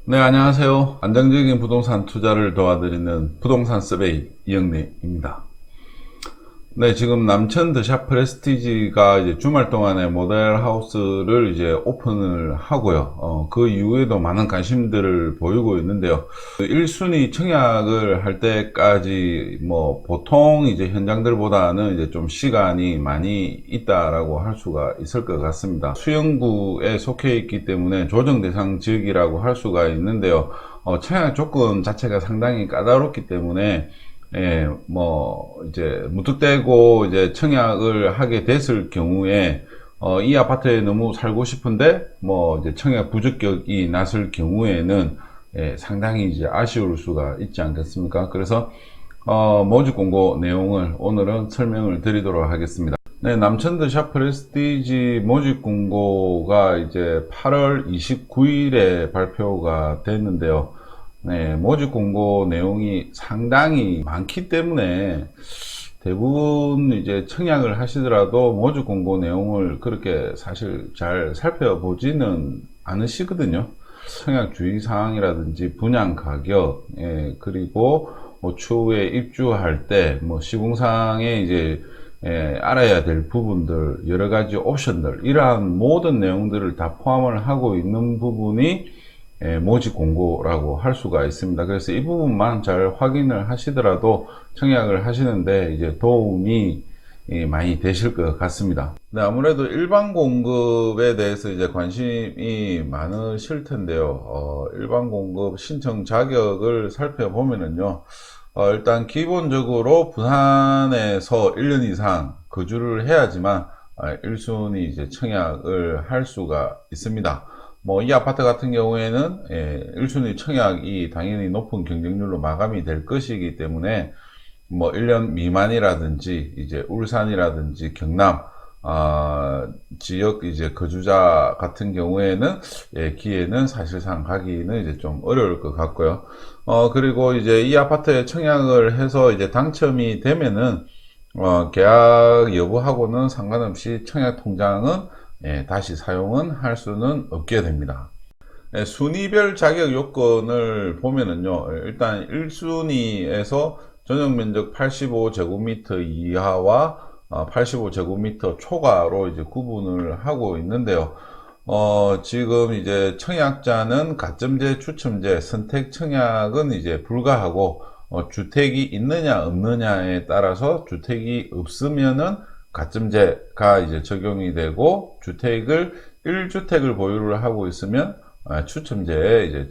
네, 안녕하세요. 안정적인 부동산 투자를 도와드리는 부동산 서베이 이영래입니다. 네, 지금 남천 더샵 프레스티지가 이제 주말 동안에 모델 하우스를 이제 오픈을 하고요. 그 이후에도 많은 관심들을 보이고 있는데요. 1순위 청약을 할 때까지 뭐 보통 이제 현장들보다는 이제 좀 시간이 많이 있다라고 할 수가 있을 것 같습니다. 수영구에 속해 있기 때문에 조정 대상 지역이라고 할 수가 있는데요. 청약 조건 자체가 상당히 까다롭기 때문에 이제 무턱대고 이제 청약을 하게 됐을 경우에, 이 아파트에 너무 살고 싶은데, 이제 청약 부적격이 났을 경우에는, 상당히 이제 아쉬울 수가 있지 않겠습니까? 그래서, 모집 공고 내용을 오늘은 설명을 드리도록 하겠습니다. 네, 남천드 샵 프레스티지 모집 공고가 이제 8월 29일에 발표가 됐는데요. 네, 모집 공고 내용이 상당히 많기 때문에 대부분 이제 청약을 하시더라도 모집 공고 내용을 그렇게 사실 잘 살펴보지는 않으시거든요. 청약 주의사항이라든지 분양 가격, 그리고 추후에 입주할 때 시공상에 이제 알아야 될 부분들, 여러 가지 옵션들, 이러한 모든 내용들을 다 포함을 하고 있는 부분이 모집 공고라고 할 수가 있습니다. 그래서 이 부분만 잘 확인을 하시더라도 청약을 하시는데 이제 도움이 많이 되실 것 같습니다. 네, 아무래도 일반 공급에 대해서 이제 관심이 많으실 텐데요. 일반 공급 신청 자격을 살펴보면은요. 일단 기본적으로 부산에서 1년 이상 거주를 해야지만 1순위 이제 청약을 할 수가 있습니다. 이 아파트 같은 경우에는 1순위 청약이 당연히 높은 경쟁률로 마감이 될 것이기 때문에 1년 미만이라든지 이제 울산이라든지 경남 지역 이제 거주자 같은 경우에는 기회는 사실상 가기는 이제 좀 어려울 것 같고요. 그리고 이제 이 아파트에 청약을 해서 이제 당첨이 되면은 계약 여부하고는 상관없이 청약 통장은 다시 사용은 할 수는 없게 됩니다. 순위별 자격 요건을 보면은요, 일단 1순위에서 전용면적 85제곱미터 이하와 85제곱미터 초과로 이제 구분을 하고 있는데요. 지금 이제 청약자는 가점제, 추첨제, 선택 청약은 이제 불가하고, 주택이 있느냐 없느냐에 따라서 주택이 없으면은 가점제가 이제 적용이 되고, 주택을 1주택을 보유를 하고 있으면 추첨제에 이제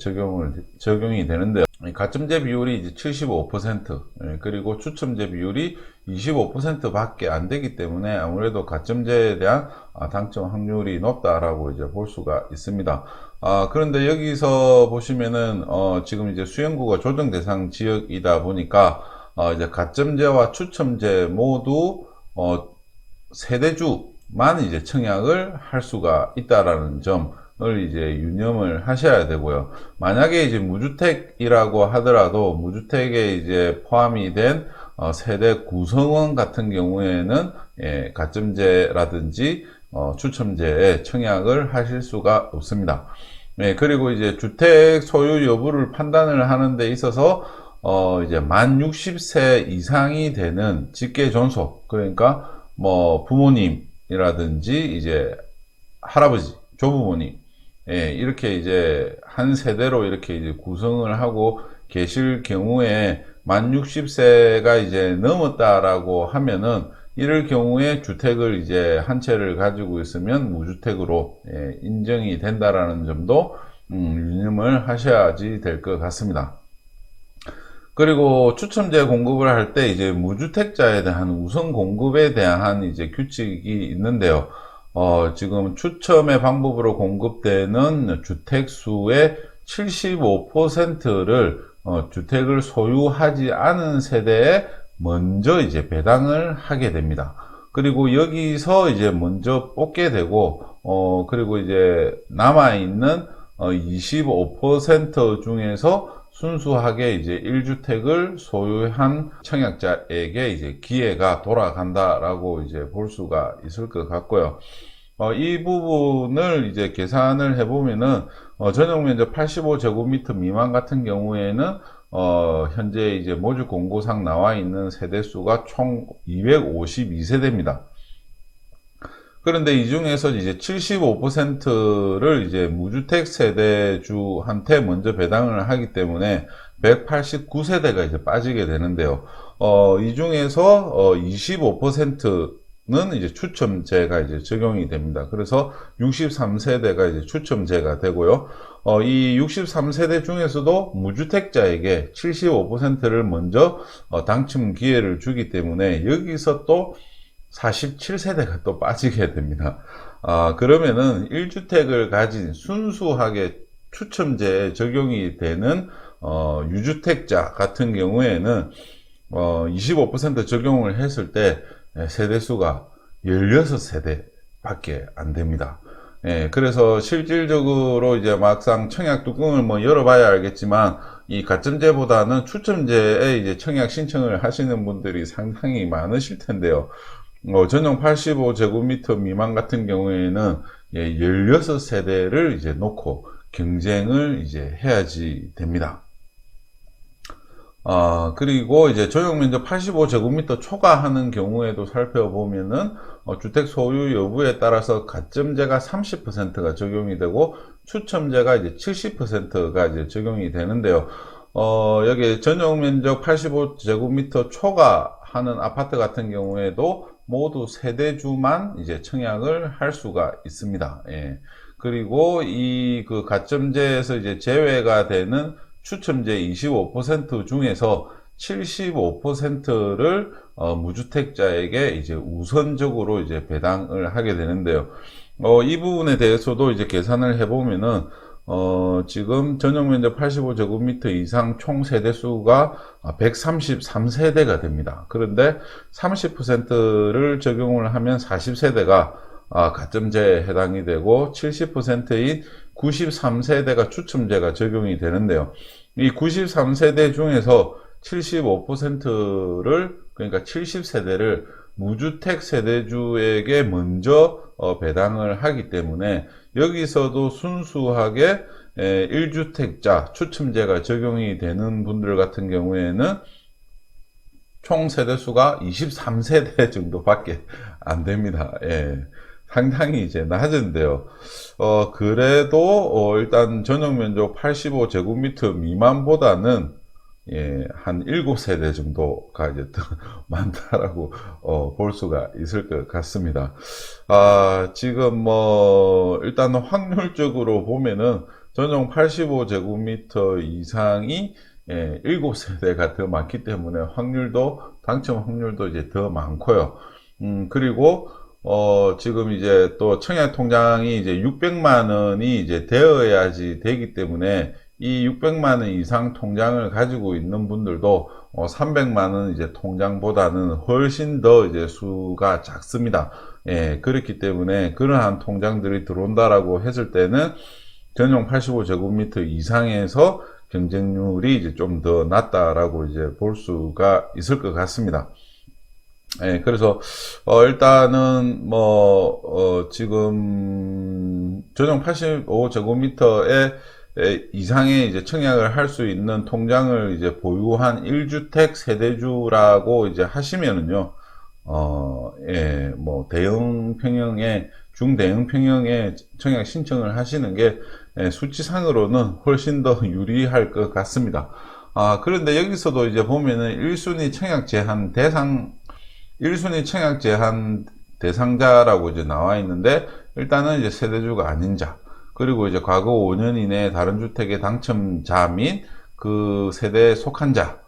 적용이 되는데요. 가점제 비율이 이제 75%, 그리고 추첨제 비율이 25% 밖에 안 되기 때문에 아무래도 가점제에 대한 당첨 확률이 높다라고 이제 볼 수가 있습니다. 그런데 여기서 보시면은, 지금 이제 수영구가 조정 대상 지역이다 보니까, 이제 가점제와 추첨제 모두, 세대주만 이제 청약을 할 수가 있다라는 점을 이제 유념을 하셔야 되고요. 만약에 이제 무주택이라고 하더라도 무주택에 이제 포함이 된 세대 구성원 같은 경우에는 가점제라든지 추첨제에 청약을 하실 수가 없습니다. 그리고 이제 주택 소유 여부를 판단을 하는 데 있어서 이제 만 60세 이상이 되는 직계 존속, 그러니까 부모님이라든지 이제 할아버지, 조부모님, 이렇게 이제 한 세대로 이렇게 이제 구성을 하고 계실 경우에 만 60세가 이제 넘었다라고 하면은 이럴 경우에 주택을 이제 한 채를 가지고 있으면 무주택으로 인정이 된다라는 점도 유념을 하셔야지 될 것 같습니다. 그리고 추첨제 공급을 할 때 이제 무주택자에 대한 우선 공급에 대한 이제 규칙이 있는데요. 지금 추첨의 방법으로 공급되는 주택수의 75%를 주택을 소유하지 않은 세대에 먼저 이제 배당을 하게 됩니다. 그리고 여기서 이제 먼저 뽑게 되고, 그리고 이제 남아있는 25% 중에서 순수하게 이제 1주택을 소유한 청약자에게 이제 기회가 돌아간다라고 이제 볼 수가 있을 것 같고요. 이 부분을 이제 계산을 해보면은, 전용 면적 85제곱미터 미만 같은 경우에는, 현재 이제 모집 공고상 나와 있는 세대수가 총 252세대입니다. 그런데 이 중에서 이제 75%를 이제 무주택 세대주한테 먼저 배당을 하기 때문에 189세대가 이제 빠지게 되는데요. 이 중에서 25%는 이제 추첨제가 이제 적용이 됩니다. 그래서 63세대가 이제 추첨제가 되고요. 이 63세대 중에서도 무주택자에게 75%를 먼저 당첨 기회를 주기 때문에 여기서 또 47세대가 또 빠지게 됩니다. 그러면은 1주택을 가진 순수하게 추첨제에 적용이 되는 유주택자 같은 경우에는 25% 적용을 했을 때 세대수가 16세대밖에 안 됩니다. 그래서 실질적으로 이제 막상 청약 뚜껑을 뭐 열어봐야 알겠지만 이 가점제보다는 추첨제에 이제 청약 신청을 하시는 분들이 상당히 많으실 텐데요. 전용 85제곱미터 미만 같은 경우에는 16세대를 이제 놓고 경쟁을 이제 해야지 됩니다. 그리고 이제 전용 면적 85제곱미터 초과하는 경우에도 살펴보면은, 주택 소유 여부에 따라서 가점제가 30%가 적용이 되고, 추첨제가 이제 70%가 이제 적용이 되는데요. 여기 전용 면적 85제곱미터 초과하는 아파트 같은 경우에도 모두 세대주만 이제 청약을 할 수가 있습니다. 그리고 이 그 가점제에서 이제 제외가 되는 추첨제 25% 중에서 75%를 무주택자에게 이제 우선적으로 이제 배당을 하게 되는데요. 이 부분에 대해서도 이제 계산을 해보면은 지금 전용 면적 85제곱미터 이상 총 세대수가 133세대가 됩니다. 그런데 30%를 적용을 하면 40세대가 가점제에 해당이 되고 70%인 93세대가 추첨제가 적용이 되는데요. 이 93세대 중에서 75%를 그러니까 70세대를 무주택 세대주에게 먼저 배당을 하기 때문에 여기서도 순수하게 1주택자 추첨제가 적용이 되는 분들 같은 경우에는 총 세대수가 23세대 정도밖에 안 됩니다. 상당히 이제 낮은데요. 그래도 일단 전용 면적 85제곱미터 미만보다는 한 7세대 정도가 이제 더 많다라고 볼 수가 있을 것 같습니다. 지금 뭐 일단 확률적으로 보면은 전용 85제곱미터 이상이 7세대가 더 많기 때문에 당첨 확률도 이제 더 많고요. 그리고 지금 이제 또 청약 통장이 이제 600만 원이 이제 되어야지 되기 때문에 이 600만 원 이상 통장을 가지고 있는 분들도 300만 원 이제 통장보다는 훨씬 더 이제 수가 작습니다. 그렇기 때문에 그러한 통장들이 들어온다라고 했을 때는 전용 85제곱미터 이상에서 경쟁률이 이제 좀 더 낮다라고 이제 볼 수가 있을 것 같습니다. 그래서 일단은 뭐 지금 전용 85제곱미터에 이상의 이제 청약을 할 수 있는 통장을 이제 보유한 1주택 세대주라고 이제 하시면은요, 뭐 대형 평형에 중대형 평형에 청약 신청을 하시는 게 수치상으로는 훨씬 더 유리할 것 같습니다. 그런데 여기서도 이제 보면은 1순위 청약 제한 대상자라고 이제 나와 있는데, 일단은 이제 세대주가 아닌 자, 그리고 이제 과거 5년 이내에 다른 주택의 당첨자 및 그 세대에 속한 자,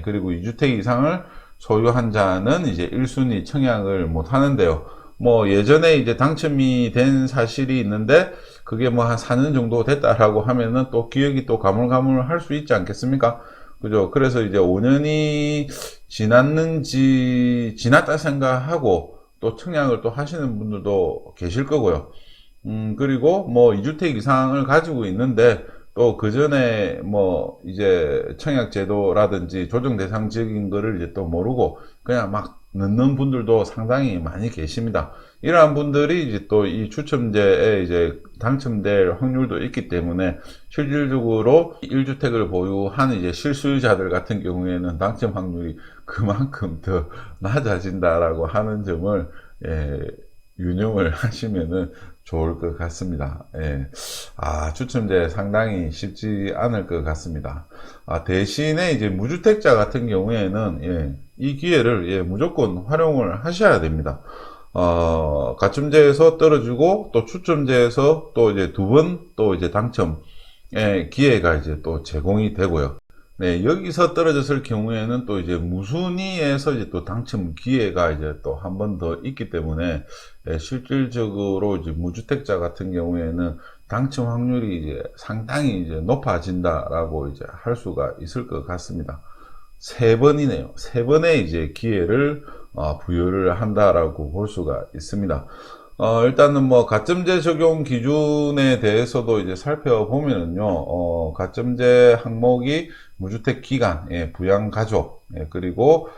그리고 2주택 이상을 소유한 자는 이제 1순위 청약을 못 하는데요. 뭐 예전에 이제 당첨이 된 사실이 있는데 그게 뭐 한 4년 정도 됐다라고 하면은 또 기억이 또 가물가물할 수 있지 않겠습니까? 그죠? 그래서 이제 5년이 지났다 생각하고 또 청약을 또 하시는 분들도 계실 거고요. 그리고 뭐 2주택 이상을 가지고 있는데 또 그 전에 뭐 이제 청약제도라든지 조정 대상 지역인 거를 이제 또 모르고 그냥 막 넣는 분들도 상당히 많이 계십니다. 이러한 분들이 이제 또 이 추첨제에 이제 당첨될 확률도 있기 때문에 실질적으로 1주택을 보유한 이제 실수요자들 같은 경우에는 당첨 확률이 그만큼 더 낮아진다라고 하는 점을 유념을 하시면은 좋을 것 같습니다. 추첨제 상당히 쉽지 않을 것 같습니다. 대신에 이제 무주택자 같은 경우에는 이 기회를 무조건 활용을 하셔야 됩니다. 가점제에서 떨어지고 또 추첨제에서 또 이제 두 번 또 이제 당첨 기회가 이제 또 제공이 되고요. 네, 여기서 떨어졌을 경우에는 또 이제 무순위에서 이제 또 당첨 기회가 이제 또 한 번 더 있기 때문에 실질적으로 이제 무주택자 같은 경우에는 당첨 확률이 이제 상당히 이제 높아진다라고 이제 할 수가 있을 것 같습니다. 세 번이네요. 세 번의 이제 기회를 부여를 한다라고 볼 수가 있습니다. 일단은 뭐 가점제 적용 기준에 대해서도 이제 살펴보면은요, 가점제 항목이 무주택 기간, 부양가족, 그리고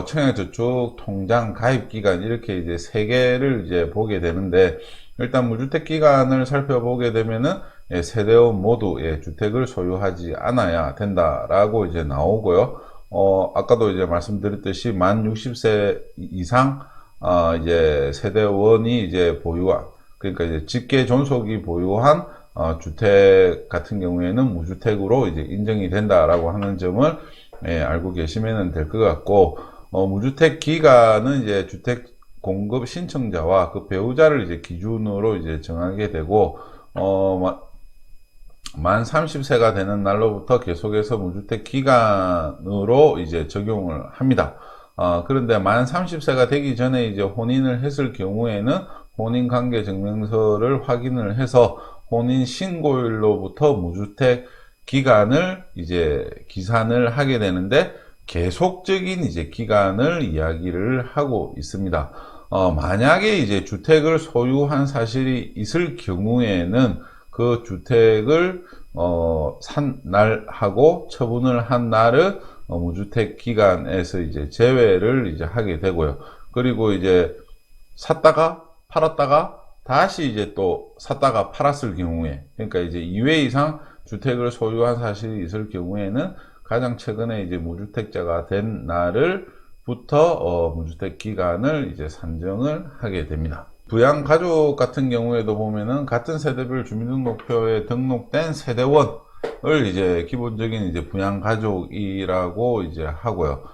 청약저축 통장 가입 기간 이렇게 이제 세 개를 이제 보게 되는데, 일단 무주택 기간을 살펴보게 되면은 세대원 모두 주택을 소유하지 않아야 된다라고 이제 나오고요. 아까도 이제 말씀드렸듯이 만 60세 이상 이제 세대원이 이제 보유한, 그러니까 이제 직계 존속이 보유한 주택 같은 경우에는 무주택으로 이제 인정이 된다라고 하는 점을 알고 계시면 될 것 같고, 무주택 기간은 이제 주택 공급 신청자와 그 배우자를 이제 기준으로 이제 정하게 되고, 만 30세가 되는 날로부터 계속해서 무주택 기간으로 이제 적용을 합니다. 그런데 만 30세가 되기 전에 이제 혼인을 했을 경우에는 혼인관계 증명서를 확인을 해서 혼인 신고일로부터 무주택 기간을 이제 기산을 하게 되는데, 계속적인 이제 기간을 이야기를 하고 있습니다. 만약에 이제 주택을 소유한 사실이 있을 경우에는 그 주택을 산 날하고 처분을 한 날을 무주택 기간에서 이제 제외를 이제 하게 되고요. 그리고 이제 샀다가 팔았다가 다시 이제 또 샀다가 팔았을 경우에, 그러니까 이제 2회 이상 주택을 소유한 사실이 있을 경우에는 가장 최근에 이제 무주택자가 된 날을부터 무주택 기간을 이제 산정을 하게 됩니다. 부양가족 같은 경우에도 보면은 같은 세대별 주민등록표에 등록된 세대원을 이제 기본적인 이제 부양가족이라고 이제 하고요.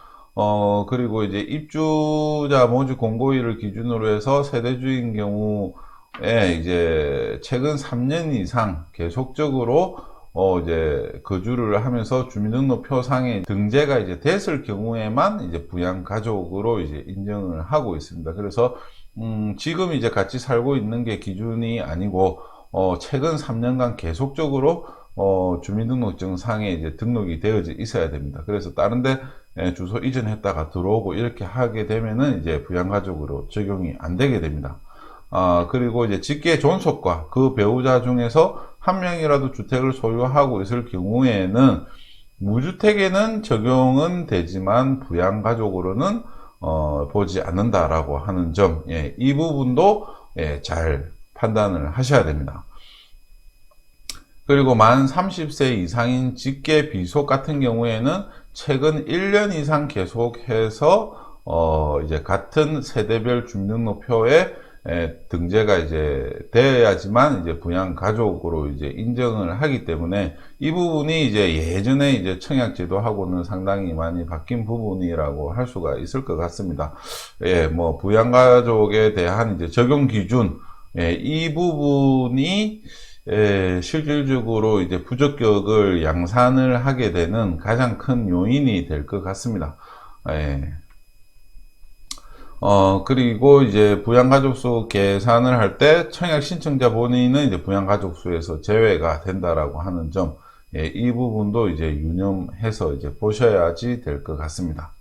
그리고 이제 입주자 모집 공고일을 기준으로 해서 세대주인 경우에 이제 최근 3년 이상 계속적으로 이제 거주를 하면서 주민등록표상에 등재가 이제 됐을 경우에만 이제 부양가족으로 이제 인정을 하고 있습니다. 그래서 지금 이제 같이 살고 있는 게 기준이 아니고, 최근 3년간 계속적으로, 주민등록증상에 이제 등록이 되어져 있어야 됩니다. 그래서 다른데 주소 이전했다가 들어오고 이렇게 하게 되면은 이제 부양가족으로 적용이 안 되게 됩니다. 그리고 이제 직계 존속과 그 배우자 중에서 한 명이라도 주택을 소유하고 있을 경우에는 무주택에는 적용은 되지만 부양가족으로는 보지 않는다라고 하는 점, 이 부분도 잘 판단을 하셔야 됩니다. 그리고 만 30세 이상인 직계 비속 같은 경우에는 최근 1년 이상 계속해서 이제 같은 세대별 주민등록표에 등재가 이제 되어야지만 이제 부양가족으로 이제 인정을 하기 때문에 이 부분이 이제 예전에 이제 청약제도하고는 상당히 많이 바뀐 부분이라고 할 수가 있을 것 같습니다. 뭐 부양가족에 대한 이제 적용 기준, 이 부분이 실질적으로 이제 부적격을 양산을 하게 되는 가장 큰 요인이 될 것 같습니다. 그리고 이제 부양가족수 계산을 할 때 청약 신청자 본인은 이제 부양가족수에서 제외가 된다라고 하는 점, 이 부분도 이제 유념해서 이제 보셔야지 될 것 같습니다.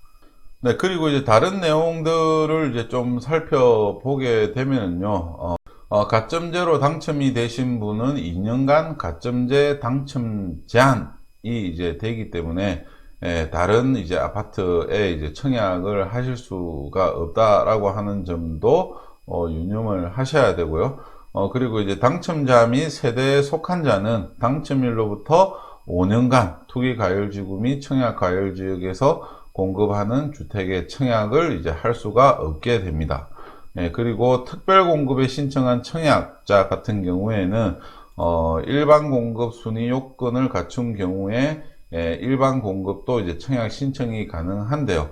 네, 그리고 이제 다른 내용들을 이제 좀 살펴보게 되면요, 가점제로 당첨이 되신 분은 2년간 가점제 당첨 제한이 이제 되기 때문에 다른 이제 아파트에 이제 청약을 하실 수가 없다라고 하는 점도 유념을 하셔야 되고요. 그리고 이제 당첨자 및 세대에 속한 자는 당첨일로부터 5년간 투기과열지구 및 청약과열지역에서 공급하는 주택의 청약을 이제 할 수가 없게 됩니다. 그리고 특별공급에 신청한 청약자 같은 경우에는 일반 공급 순위 요건을 갖춘 경우에 일반 공급도 이제 청약 신청이 가능한데요.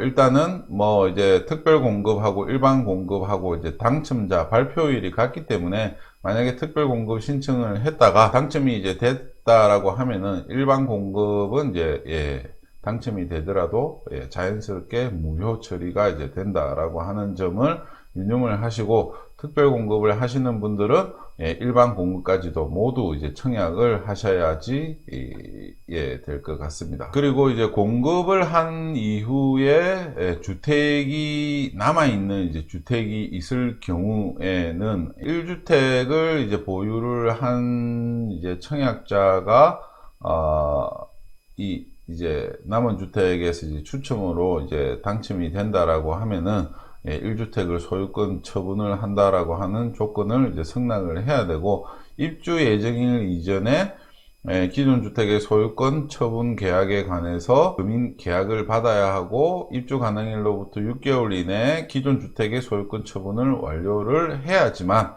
일단은 뭐 이제 특별 공급하고 일반 공급하고 이제 당첨자 발표일이 같기 때문에 만약에 특별 공급 신청을 했다가 당첨이 이제 됐다라고 하면은 일반 공급은 이제 당첨이 되더라도 자연스럽게 무효 처리가 이제 된다라고 하는 점을 유념을 하시고, 특별 공급을 하시는 분들은 일반 공급까지도 모두 이제 청약을 하셔야지 될 것 같습니다. 그리고 이제 공급을 한 이후에 주택이 남아 있는 이제 주택이 있을 경우에는 1주택을 이제 보유를 한 이제 청약자가 이제 남은 주택에서 이제 추첨으로 이제 당첨이 된다라고 하면은 1주택을 소유권 처분을 한다라고 하는 조건을 이제 승낙을 해야 되고, 입주 예정일 이전에 기존 주택의 소유권 처분 계약에 관해서 금인 계약을 받아야 하고, 입주 가능일로부터 6개월 이내에 기존 주택의 소유권 처분을 완료를 해야지만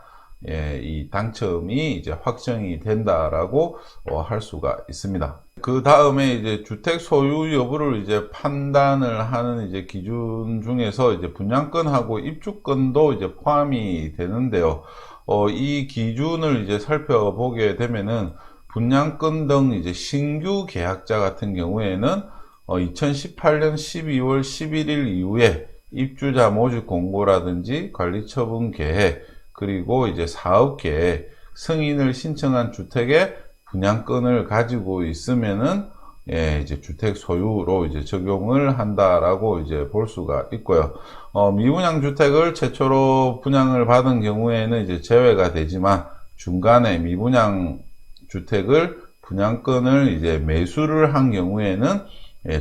이 당첨이 이제 확정이 된다라고 할 수가 있습니다. 그 다음에 이제 주택 소유 여부를 이제 판단을 하는 이제 기준 중에서 이제 분양권하고 입주권도 이제 포함이 되는데요. 이 기준을 이제 살펴보게 되면은 분양권 등 이제 신규 계약자 같은 경우에는 2018년 12월 11일 이후에 입주자 모집 공고라든지 관리처분 계획, 그리고 이제 사업 계획, 승인을 신청한 주택의 분양권을 가지고 있으면은 이제 주택 소유로 이제 적용을 한다라고 이제 볼 수가 있고요. 미분양 주택을 최초로 분양을 받은 경우에는 이제 제외가 되지만, 중간에 미분양 주택을 분양권을 이제 매수를 한 경우에는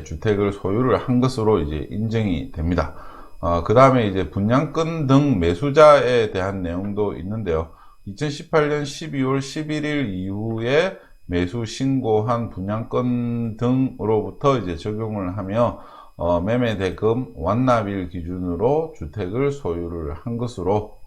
주택을 소유를 한 것으로 이제 인정이 됩니다. 그 다음에 이제 분양권 등 매수자에 대한 내용도 있는데요. 2018년 12월 11일 이후에 매수 신고한 분양권 등으로부터 이제 적용을 하며 매매 대금 완납일 기준으로 주택을 소유를 한 것으로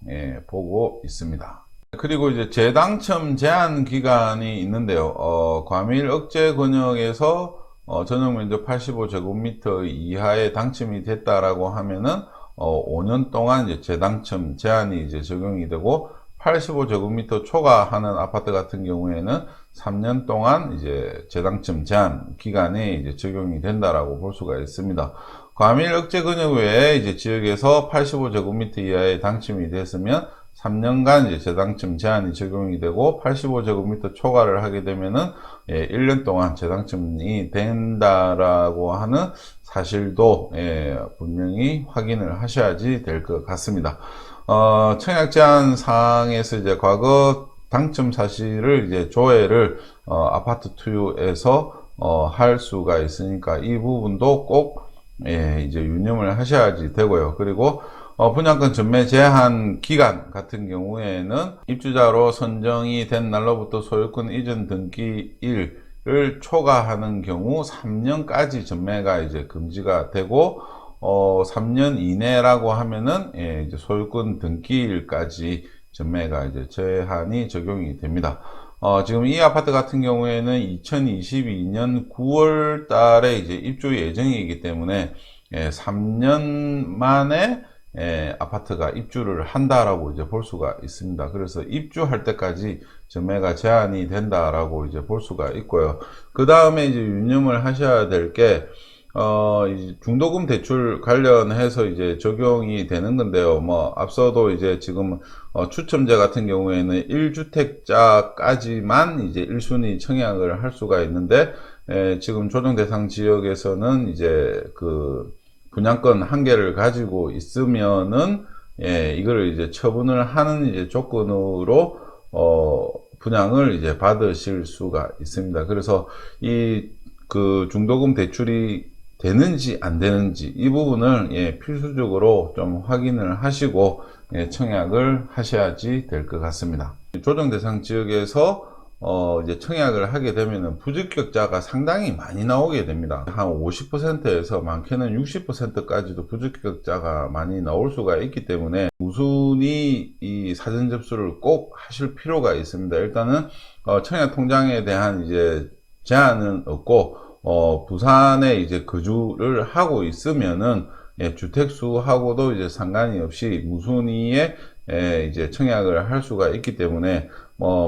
보고 있습니다. 그리고 이제 재당첨 제한 기간이 있는데요. 과밀 억제 권역에서 전용 면적 85제곱미터 이하에 당첨이 됐다라고 하면은 5년 동안 이제 재당첨 제한이 이제 적용이 되고, 85제곱미터 초과하는 아파트 같은 경우에는 3년 동안 이제 재당첨 제한 기간에 이제 적용이 된다라고 볼 수가 있습니다. 과밀 억제 권역 외에 이제 지역에서 85제곱미터 이하에 당첨이 됐으면 3년간 이제 재당첨 제한이 적용이 되고, 85제곱미터 초과를 하게 되면은 1년 동안 재당첨이 된다라고 하는 사실도 분명히 확인을 하셔야지 될 것 같습니다. 청약 제한 사항에서 이제 과거 당첨 사실을 이제 조회를 아파트 투유에서 할 수가 있으니까 이 부분도 꼭 이제 유념을 하셔야지 되고요. 그리고 분양권 전매 제한 기간 같은 경우에는 입주자로 선정이 된 날로부터 소유권 이전 등기일을 초과하는 경우 3년까지 전매가 이제 금지가 되고, 3년 이내라고 하면은 이제 소유권 등기일까지 전매가 이제 제한이 적용이 됩니다. 지금 이 아파트 같은 경우에는 2022년 9월 달에 이제 입주 예정이기 때문에 3년 만에 아파트가 입주를 한다라고 이제 볼 수가 있습니다. 그래서 입주할 때까지 전매가 제한이 된다라고 이제 볼 수가 있고요. 그 다음에 이제 유념을 하셔야 될 게, 이제 중도금 대출 관련해서 이제 적용이 되는 건데요. 뭐, 앞서도 이제 지금, 추첨제 같은 경우에는 1주택자까지만 이제 1순위 청약을 할 수가 있는데, 지금 조정 대상 지역에서는 이제 그, 분양권 한 개를 가지고 있으면은 예, 이걸 이제 처분을 하는 이제 조건으로 분양을 이제 받으실 수가 있습니다. 그래서 이 그 중도금 대출이 되는지 안 되는지 이 부분을 예, 필수적으로 좀 확인을 하시고 예, 청약을 하셔야지 될 것 같습니다. 조정 대상 지역에서 이제 청약을 하게 되면은 부적격자가 상당히 많이 나오게 됩니다. 한 50%에서 많게는 60%까지도 부적격자가 많이 나올 수가 있기 때문에 무순위 이 사전 접수를 꼭 하실 필요가 있습니다. 일단은 청약 통장에 대한 이제 제한은 없고 부산에 이제 거주를 하고 있으면은 예, 주택수하고도 이제 상관이 없이 무순위에 이제 청약을 할 수가 있기 때문에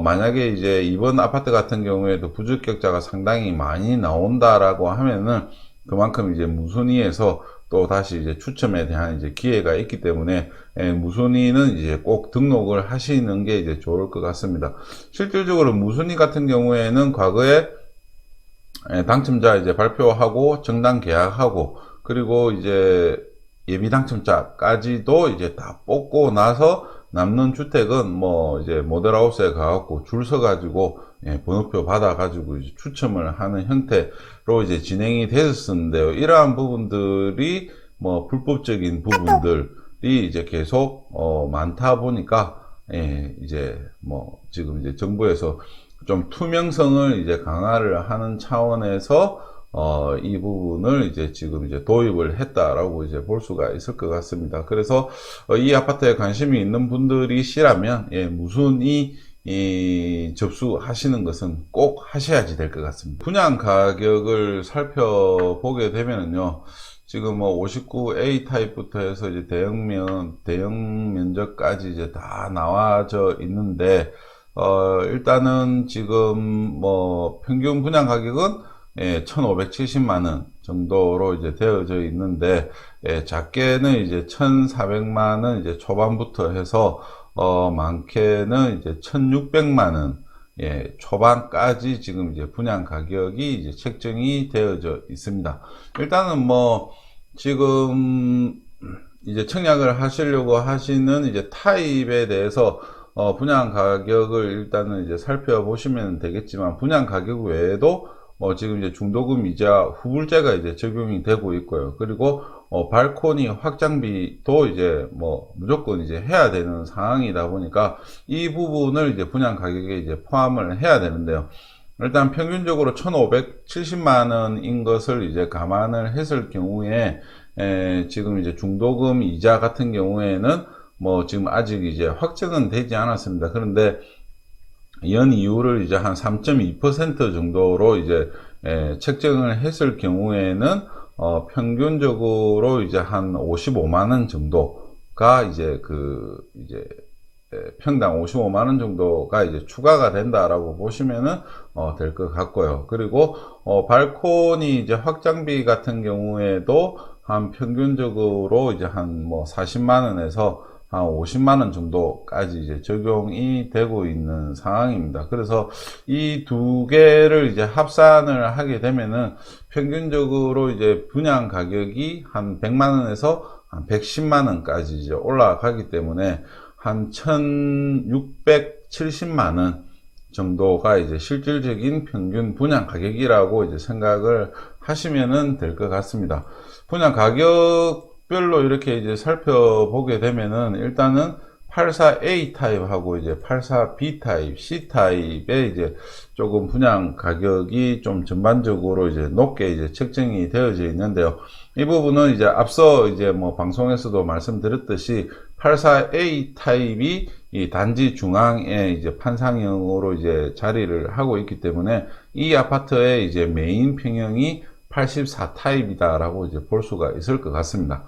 만약에 이제 이번 아파트 같은 경우에도 부적격자가 상당히 많이 나온다라고 하면은 그만큼 이제 무순위에서 또 다시 이제 추첨에 대한 이제 기회가 있기 때문에 무순위는 이제 꼭 등록을 하시는 게 이제 좋을 것 같습니다. 실질적으로 무순위 같은 경우에는 과거에 당첨자 이제 발표하고 정당 계약하고 그리고 이제 예비 당첨자까지도 이제 다 뽑고 나서 남는 주택은 뭐 이제 모델하우스에 가갖고 줄 서가지고 번호표 받아가지고 이제 추첨을 하는 형태로 이제 진행이 됐었는데요. 이러한 부분들이 뭐 불법적인 부분들이 이제 계속 많다 보니까 이제 뭐 지금 이제 정부에서 좀 투명성을 이제 강화를 하는 차원에서 이 부분을 이제 지금 이제 도입을 했다라고 이제 볼 수가 있을 것 같습니다. 그래서 이 아파트에 관심이 있는 분들이시라면 무순위 접수하시는 것은 꼭 하셔야지 될 것 같습니다. 분양 가격을 살펴보게 되면요. 지금 뭐 59A 타입부터 해서 이제 대형 면적까지 이제 다 나와져 있는데 일단은 지금 뭐 평균 분양 가격은 1,570만원 정도로 이제 되어져 있는데, 작게는 이제 1,400만원 이제 초반부터 해서, 많게는 이제 1,600만원, 초반까지 지금 이제 분양 가격이 이제 책정이 되어져 있습니다. 일단은 뭐, 지금 이제 청약을 하시려고 하시는 이제 타입에 대해서 분양 가격을 일단은 이제 살펴보시면 되겠지만, 분양 가격 외에도 지금 이제 중도금 이자 후불제가 이제 적용이 되고 있고요. 그리고 발코니 확장비도 이제 뭐 무조건 이제 해야 되는 상황이다 보니까 이 부분을 이제 분양 가격에 이제 포함을 해야 되는데요. 일단 평균적으로 1,570만 원인 것을 이제 감안을 했을 경우에 지금 이제 중도금 이자 같은 경우에는 뭐 지금 아직 이제 확정은 되지 않았습니다. 그런데 연 이율을 이제 한 3.2% 정도로 이제 책정을 했을 경우에는 평균적으로 이제 한 55만 원 정도가 이제 평당 55만 원 정도가 이제 추가가 된다라고 보시면은 될 것 같고요. 그리고 발코니 이제 확장비 같은 경우에도 한 평균적으로 이제 한 뭐 40만 원에서 한 50만 원 정도까지 이제 적용이 되고 있는 상황입니다. 그래서 이 두 개를 이제 합산을 하게 되면은 평균적으로 이제 분양 가격이 한 100만 원에서 한 110만 원까지 이제 올라가기 때문에 한 1,670만 원 정도가 이제 실질적인 평균 분양 가격이라고 이제 생각을 하시면은 될 것 같습니다. 분양 가격별로 이렇게 이제 살펴보게 되면은 일단은 84A 타입하고 이제 84B 타입, C 타입의 이제 조금 분양 가격이 좀 전반적으로 이제 높게 이제 책정이 되어져 있는데요. 이 부분은 이제 앞서 이제 뭐 방송에서도 말씀드렸듯이 84A 타입이 이 단지 중앙에 이제 판상형으로 이제 자리를 하고 있기 때문에 이 아파트의 이제 메인 평형이 84 타입이다라고 이제 볼 수가 있을 것 같습니다.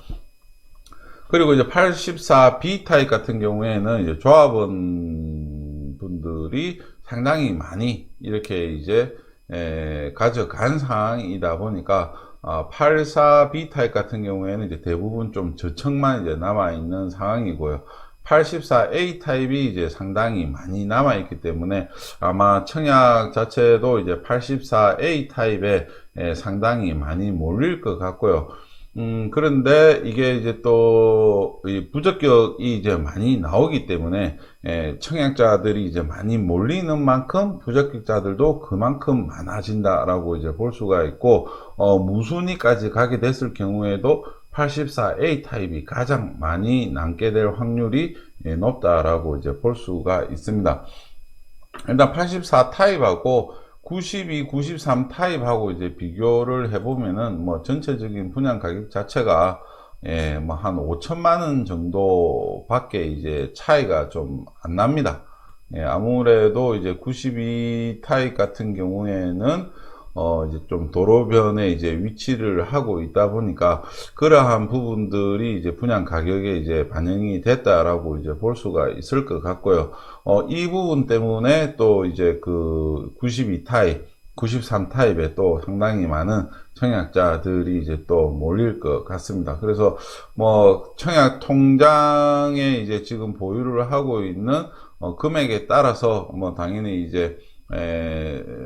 그리고 이제 84B 타입 같은 경우에는 이제 조합원 분들이 상당히 많이 이렇게 이제 가져간 상황이다 보니까 84B 타입 같은 경우에는 이제 대부분 좀 저층만 이제 남아 있는 상황이고요. 84A 타입이 이제 상당히 많이 남아 있기 때문에 아마 청약 자체도 이제 84A 타입에 상당히 많이 몰릴 것 같고요. 그런데 이게 이제 또, 이 부적격이 이제 많이 나오기 때문에, 청약자들이 이제 많이 몰리는 만큼 부적격자들도 그만큼 많아진다라고 이제 볼 수가 있고, 무순위까지 가게 됐을 경우에도 84A 타입이 가장 많이 남게 될 확률이 높다라고 이제 볼 수가 있습니다. 일단 84 타입하고 92, 93 타입하고 이제 비교를 해보면은 뭐 전체적인 분양 가격 자체가 뭐 한 5천만 원 정도밖에 이제 차이가 좀 안 납니다. 아무래도 이제 92 타입 같은 경우에는 이제 좀 도로변에 이제 위치를 하고 있다 보니까 그러한 부분들이 이제 분양 가격에 이제 반영이 됐다라고 이제 볼 수가 있을 것 같고요. 이 부분 때문에 또 이제 그 92 타입, 93 타입에 또 상당히 많은 청약자들이 이제 또 몰릴 것 같습니다. 그래서 뭐 청약 통장에 이제 지금 보유를 하고 있는 금액에 따라서 뭐 당연히 이제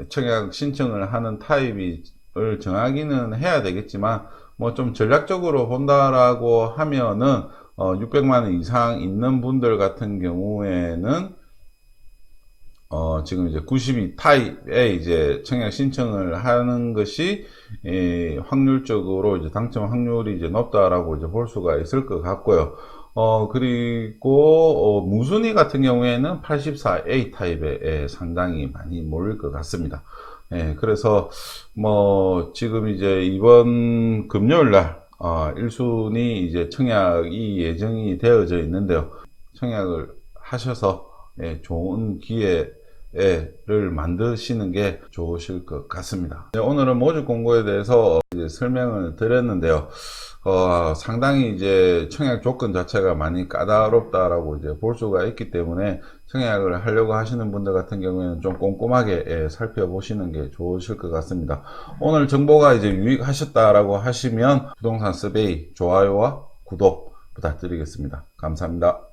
청약 신청을 하는 타입을 정하기는 해야 되겠지만 뭐 좀 전략적으로 본다라고 하면은 600만 원 이상 있는 분들 같은 경우에는 지금 이제 92 타입에 이제 청약 신청을 하는 것이 확률적으로 이제 당첨 확률이 이제 높다라고 이제 볼 수가 있을 것 같고요. 그리고 무순위 같은 경우에는 84A 타입에 상당히 많이 몰릴 것 같습니다. 그래서 뭐 지금 이제 이번 금요일 날 1순위 이제 청약이 예정이 되어져 있는데요. 청약을 하셔서 좋은 기회를 만드시는 게 좋으실 것 같습니다. 오늘은 모집 공고에 대해서 이제 설명을 드렸는데요. 상당히 이제 청약 조건 자체가 많이 까다롭다라고 이제 볼 수가 있기 때문에 청약을 하려고 하시는 분들 같은 경우에는 좀 꼼꼼하게 살펴보시는 게 좋으실 것 같습니다. 오늘 정보가 이제 유익하셨다라고 하시면 부동산 서베이 좋아요와 구독 부탁드리겠습니다. 감사합니다.